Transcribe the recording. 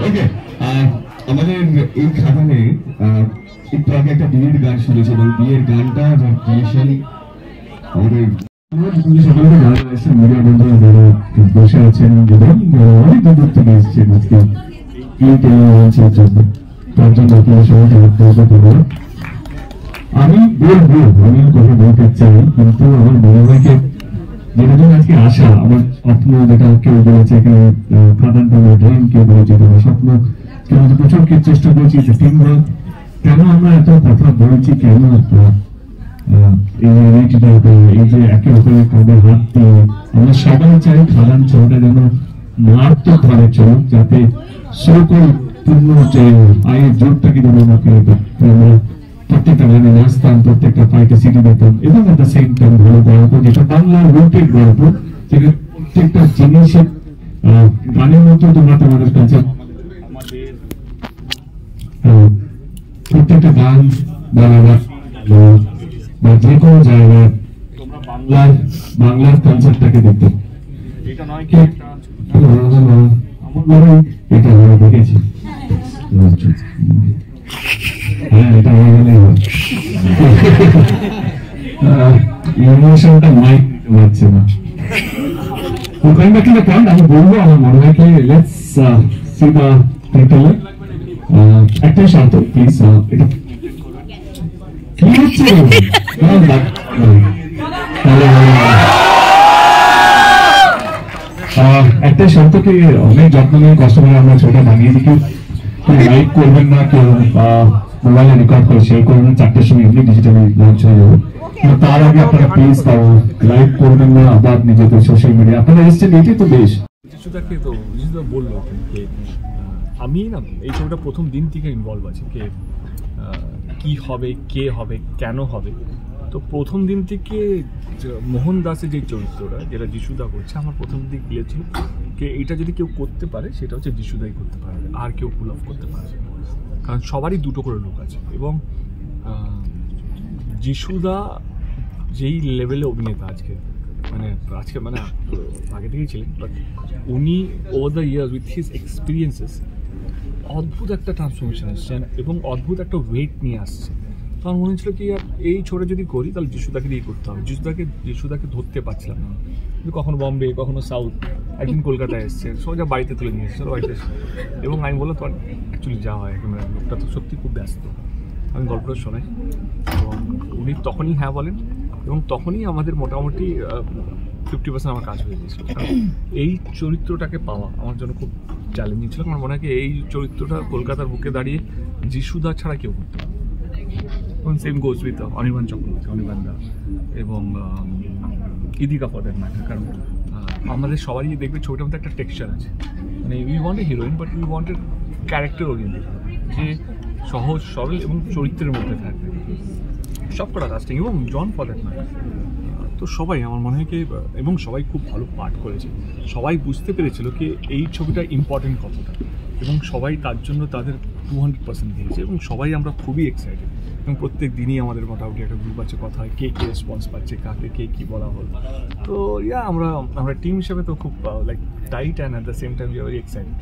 ওকে, আমাদের এই খাদানে একটু আগে একটা বিয়ের গান শুনেছি এবং বিয়ের গানটা আমাদের সকলকে গান এসেছে, মিডিয়া বন্ধুরা যারা বসে আছেন অনেক দূর থেকে এসেছেন আজকে এই টেলিভিশনের জন্য, তার জন্য আপনাদের সবাইকে ধন্যবাদ। আমি বলবো, আমি কথা বলতে চাই, কিন্তু আমার মনে হয় যেটা জন্য আজকে আসা, আমার স্বপ্ন যেটা কেউ বলেছে এখানে খাদান তোমার ড্রিম, কেউ বলেছে তোমার স্বপ্ন, কেউ প্রচুর চেষ্টা করেছি যে টিম ওয়ার্ক, কেন আমরা এত কথা বলছি, কেন এই যে একে অপরের কাঁধে হাত দিয়ে আমরা সবাই চাই খাদান শহরটা যেন মারাত্মক ভাবে চলুক, যাতে সকল পূর্ণ যে আয়ের জোরটাকে যেন আমরা প্রত্যেকটা গানে নাচতাম, প্রত্যেকটা ফাইটে সিটি দিতাম, এবং এট দ্য সেম টাইম ভালো গল্প, যেটা বাংলার রুটেড গল্প, যেটা প্রত্যেকটা জিনিসের গানের মধ্যে তোমরা তোমাদের কাছে প্রত্যেকটা গান বা যে কোনো জায়গায় তোমরা বাংলার কালচারটাকে দেখতে, এটা নয় কি এটা আমরা দেখেছি। হ্যাঁ, এটা হয়ে গেলে ইমোশনটা মাইক পাচ্ছে না। ওখানটা কিন্তু পয়েন্ট আমি বলবো, আমার মনে হয় কি লেটস সি দ্য টাইটেল। একটা শর্ত প্লিজ, এটা কি হচ্ছে একটা শর্তকে অনেক যত্ন নিয়ে কষ্ট করে আমরা ছবিটা বানিয়ে দিই। লাইভ করবেন না, কেউ মোবাইলে রেকর্ড করে শেয়ার করবেন না, 4টার সময় এমনি ডিজিটালি লঞ্চ হয়ে যাবে। তার আগে আপনারা প্লিজ লাইভ করবেন না, আবার নিজেদের সোশ্যাল মিডিয়া আপনারা এসছেন, এটাই তো বেশ। তো বললো আমি না এই ছবিটা প্রথম দিন থেকে ইনভলভ আছি, কি হবে, কে হবে, কেন হবে। তো প্রথম দিন থেকে মোহন দাসের যে চরিত্রটা, যেটা যিশুদা করছে, আমার প্রথম দিক গিয়েছিল যে এইটা যদি কেউ করতে পারে সেটা হচ্ছে যিশুদাই করতে পারবে, আর কেউ পুল অফ করতে পারবে, কারণ সবারই দুটো করে লোক আছে। এবং যিশুদা যেই লেভেলে অভিনেতা আজকে মানে আগে থেকেই ছিলেন, বাট উনি over the years with his experiences অদ্ভুত একটা ট্রান্সফরমেশন এসছেন এবং অদ্ভুত একটা ওয়েট নিয়ে আসছে। তো আমার মনে হচ্ছিল কি এই ছোটো যদি করি তাহলে যিশুদাকে দিয়ে করতে হবে। যিশুদাকে ধরতে পারছিলাম না, কিন্তু কখনো বম্বে, কখনো সাউথ, একদিন কলকাতায় এসছে, সোজা বাড়িতে তুলে নিয়ে এসছে, চলো বাড়িতে এসে। এবং আমি বললাম তো অ্যাকচুয়ালি যা হয়, লোকটা তো সত্যি খুব ব্যস্ত, আমি গল্পটা শোনাই। এবং উনি তখনই হ্যাঁ বলেন, এবং তখনই আমাদের মোটামুটি 50% আমার কাজ হয়ে গিয়েছিল। এই চরিত্রটাকে পাওয়া আমার জন্য খুব চ্যালেঞ্জিং ছিল। আমার মনে হয় এই চরিত্রটা কলকাতার বুকে দাঁড়িয়ে যিশুদা ছাড়া কেউ করতে পারে। এবং same goes with Anirban Chakraborty, Anirban দা এবং ইদিকা ফর দ্যাট ম্যাটার। কারণ আমাদের সবারই দেখবে ছবিটার মধ্যে একটা টেক্সচার আছে, মানে we want a heroine, but we want a character oriented, যে সহজ সরল এবং চরিত্রের মধ্যে থাকবে সব কটা কাস্টিং, এবং জন ফর দ্যাট ম্যাটার। তো সবাই আমার মনে হয় কি, এবং সবাই খুব ভালো পাঠ করেছে, সবাই বুঝতে পেরেছিল কি এই ছবিটা ইম্পর্টেন্ট কতটা, এবং সবাই তার জন্য তাদের 200% দিয়েছে, এবং সবাই আমরা খুবই এক্সাইটেড। এবং প্রত্যেক দিনই আমাদের মোটামুটি একটা গ্রুপ আছে, কথা হয় কে রেসপন্স পাচ্ছে, কাকে কে কী বলা হলো। তো আমরা টিম হিসেবে তো খুব like tight and at the same time we are very excited.